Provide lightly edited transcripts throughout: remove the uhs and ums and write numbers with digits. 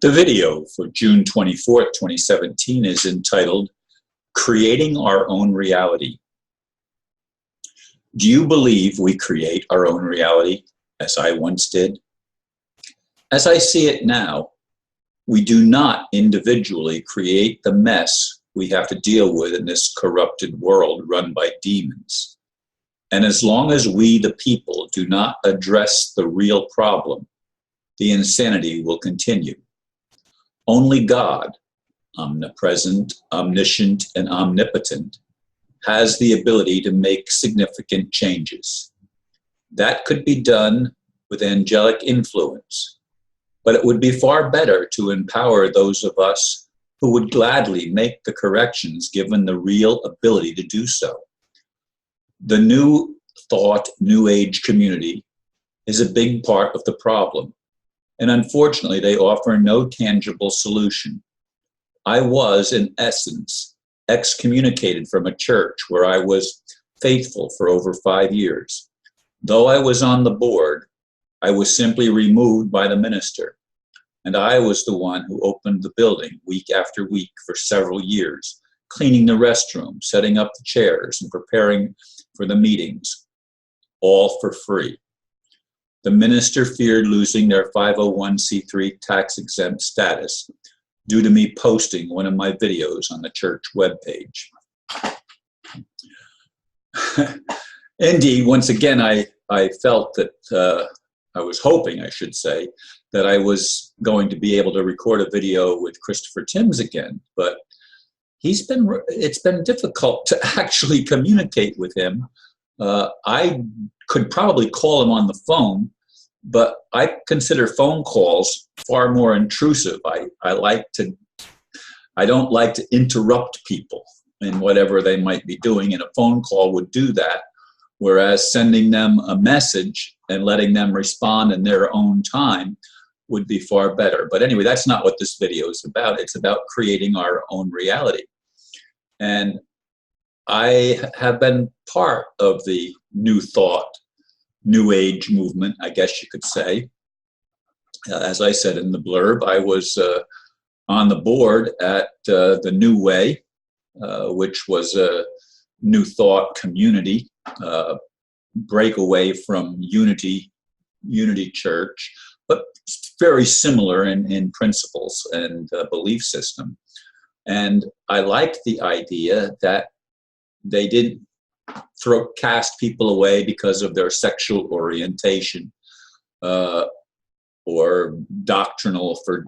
The video for June 24th, 2017 is entitled, Creating Our Own Reality. Do you believe we create our own reality, as I once did? As I see it now, we do not individually create the mess we have to deal with in this corrupted world run by demons. And as long as we, the people, do not address the real problem, the insanity will continue. Only God, omnipresent, omniscient, and omnipotent, has the ability to make significant changes. That could be done with angelic influence, but it would be far better to empower those of us who would gladly make the corrections given the real ability to do so. The New Thought, New Age community is a big part of the problem, and unfortunately they offer no tangible solution. I was, in essence, excommunicated from a church where I was faithful for over 5 years. Though I was on the board, I was simply removed by the minister, and I was the one who opened the building week after week for several years, cleaning the restroom, setting up the chairs, and preparing for the meetings, all for free. The minister feared losing their 501c3 tax-exempt status due to me posting one of my videos on the church webpage. Indeed, once again, I felt that, I was hoping, I should say, that I was going to be able to record a video with Christopher Timms again, but it's been difficult to actually communicate with him. I could probably call him on the phone, but I consider phone calls far more intrusive. I don't like to interrupt people in whatever they might be doing, and a phone call would do that, whereas sending them a message and letting them respond in their own time would be far better. But anyway, that's not what this video is about. It's about creating our own reality. And I have been part of the New Thought, New Age movement, I guess you could say. As I said in the blurb, I was on the board at the New Way, which was a New Thought community, breakaway from Unity Church, but very similar in principles and belief system. And I liked the idea that they didn't cast people away because of their sexual orientation or for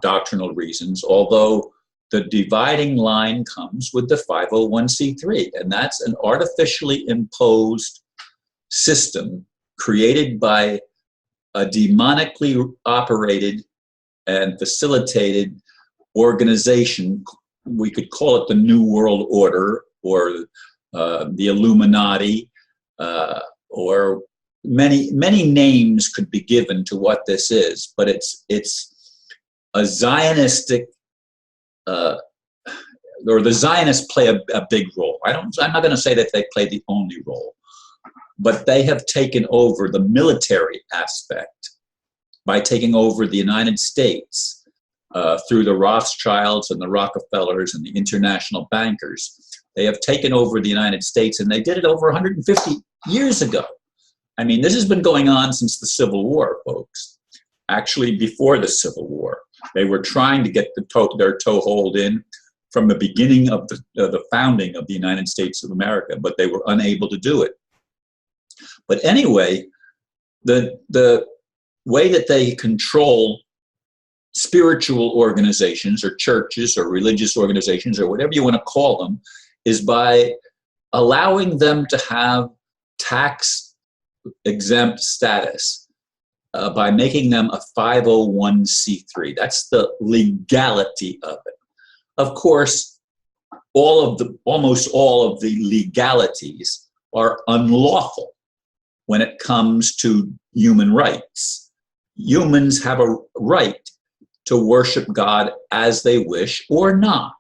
doctrinal reasons, although the dividing line comes with the 501c3, and that's an artificially imposed system created by a demonically operated and facilitated organization. We could call it the New World Order or the Illuminati, or many names could be given to what this is, but it's a Zionistic, or the Zionists play a big role. I'm not going to say that they play the only role, but they have taken over the military aspect by taking over the United States through the Rothschilds and the Rockefellers and the international bankers. They have taken over the United States, and they did it over 150 years ago. I mean, this has been going on since the Civil War, folks. Actually, before the Civil War, they were trying to get their toehold in from the beginning of the founding of the United States of America, but they were unable to do it. But anyway, the way that they control spiritual organizations or churches or religious organizations or whatever you want to call them is by allowing them to have tax-exempt status, by making them a 501c3. That's the legality of it. Of course, almost all of the legalities are unlawful when it comes to human rights. Humans have a right to worship God as they wish or not.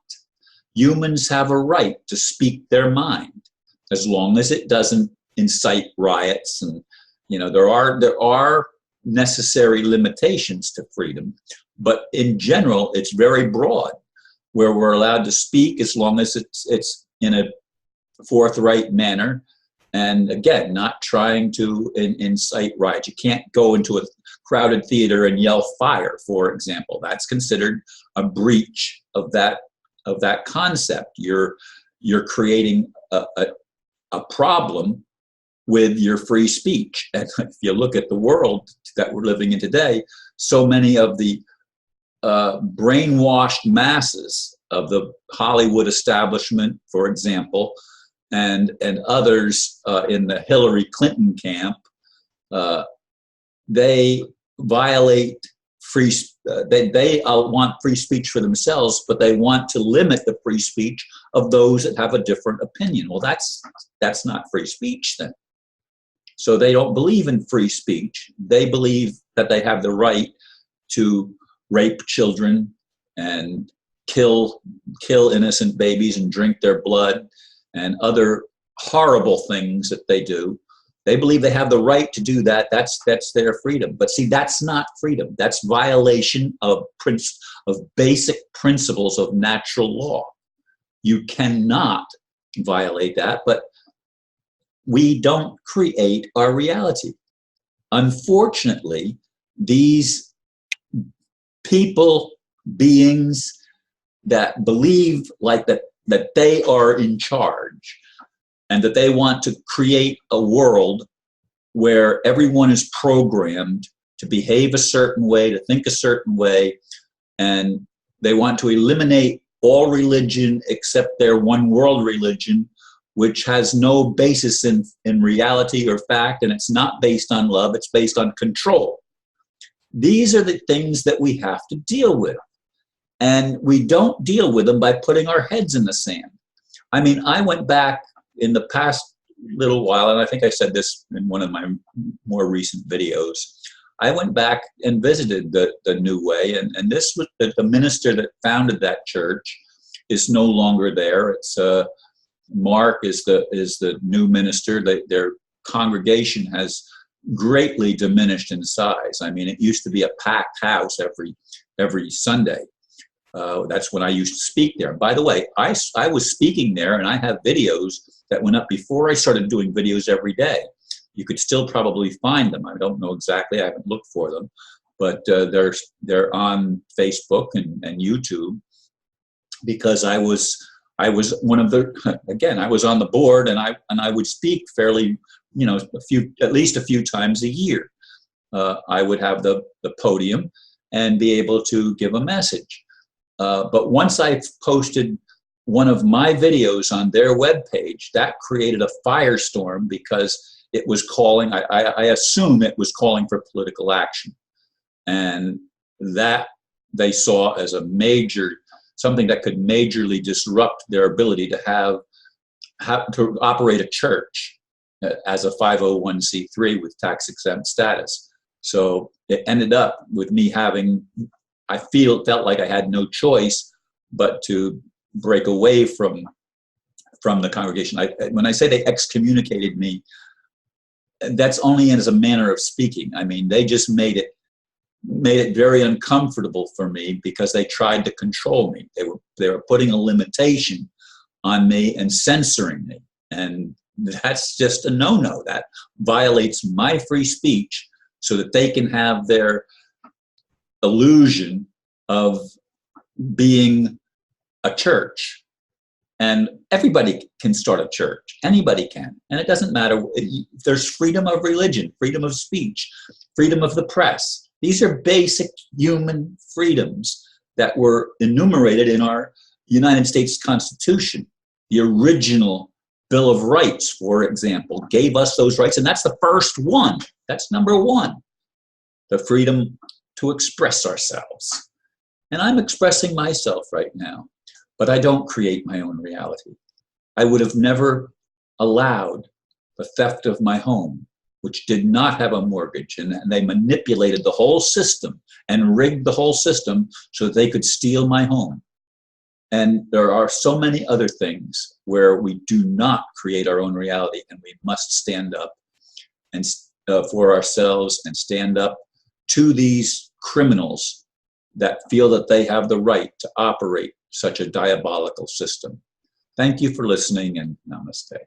Humans have a right to speak their mind, as long as it doesn't incite riots. And there are necessary limitations to freedom, But in general, it's very broad, where we're allowed to speak as long as it's in a forthright manner. And again, not trying to incite riots. You can't go into a crowded theater and yell fire, for example. That's considered a breach of that concept. You're creating a problem with your free speech. And if you look at the world that we're living in today, so many of the brainwashed masses of the Hollywood establishment, for example, and others in the Hillary Clinton camp, they violate free. They want free speech for themselves, but they want to limit the free speech of those that have a different opinion. Well, that's not free speech then. So they don't believe in free speech. They believe that they have the right to rape children and kill innocent babies and drink their blood and other horrible things that they do. They believe they have the right to do that. That's their freedom. But see, that's not freedom. That's violation of basic principles of natural law. You cannot violate that, but we don't create our reality. Unfortunately, these people, beings that believe like that they are in charge and that they want to create a world where everyone is programmed to behave a certain way, to think a certain way, and they want to eliminate all religion except their one world religion, which has no basis in reality or fact, and it's not based on love, it's based on control. These are the things that we have to deal with. And we don't deal with them by putting our heads in the sand. I mean, I went back in the past little while, and I think I said this in one of my more recent videos. I went back and visited the New Way, and this was the minister that founded that church is no longer there. It's Mark is the new minister. Their congregation has greatly diminished in size. I mean, it used to be a packed house every Sunday. That's when I used to speak there. By the way, I was speaking there, and I have videos that went up before I started doing videos every day. You could still probably find them. I don't know exactly. I haven't looked for them, but they're on Facebook and YouTube, because I was one of the, again, I was on the board, and I would speak fairly, at least a few times a year. I would have the podium and be able to give a message. But once I posted one of my videos on their webpage, that created a firestorm, because it was calling, I assume it was calling for political action. And that they saw as something that could majorly disrupt their ability to have to operate a church as a 501c3 with tax exempt status. So it ended up with me felt like I had no choice but to break away from the congregation. When I say they excommunicated me, that's only as a manner of speaking. I mean, they just made it very uncomfortable for me, because they tried to control me. They were putting a limitation on me and censoring me, and that's just a no-no. That violates my free speech, so that they can have their illusion of being a church. And everybody can start a church. Anybody can. And it doesn't matter. There's freedom of religion, freedom of speech, freedom of the press. These are basic human freedoms that were enumerated in our United States Constitution. The original Bill of Rights, for example, gave us those rights. And that's the first one. That's number one. The freedom to express ourselves. And I'm expressing myself right now, but I don't create my own reality. I would have never allowed the theft of my home, which did not have a mortgage, and they manipulated the whole system and rigged the whole system so that they could steal my home. And there are so many other things where we do not create our own reality, and we must stand up and for ourselves and stand up to these criminals that feel that they have the right to operate such a diabolical system. Thank you for listening, and namaste.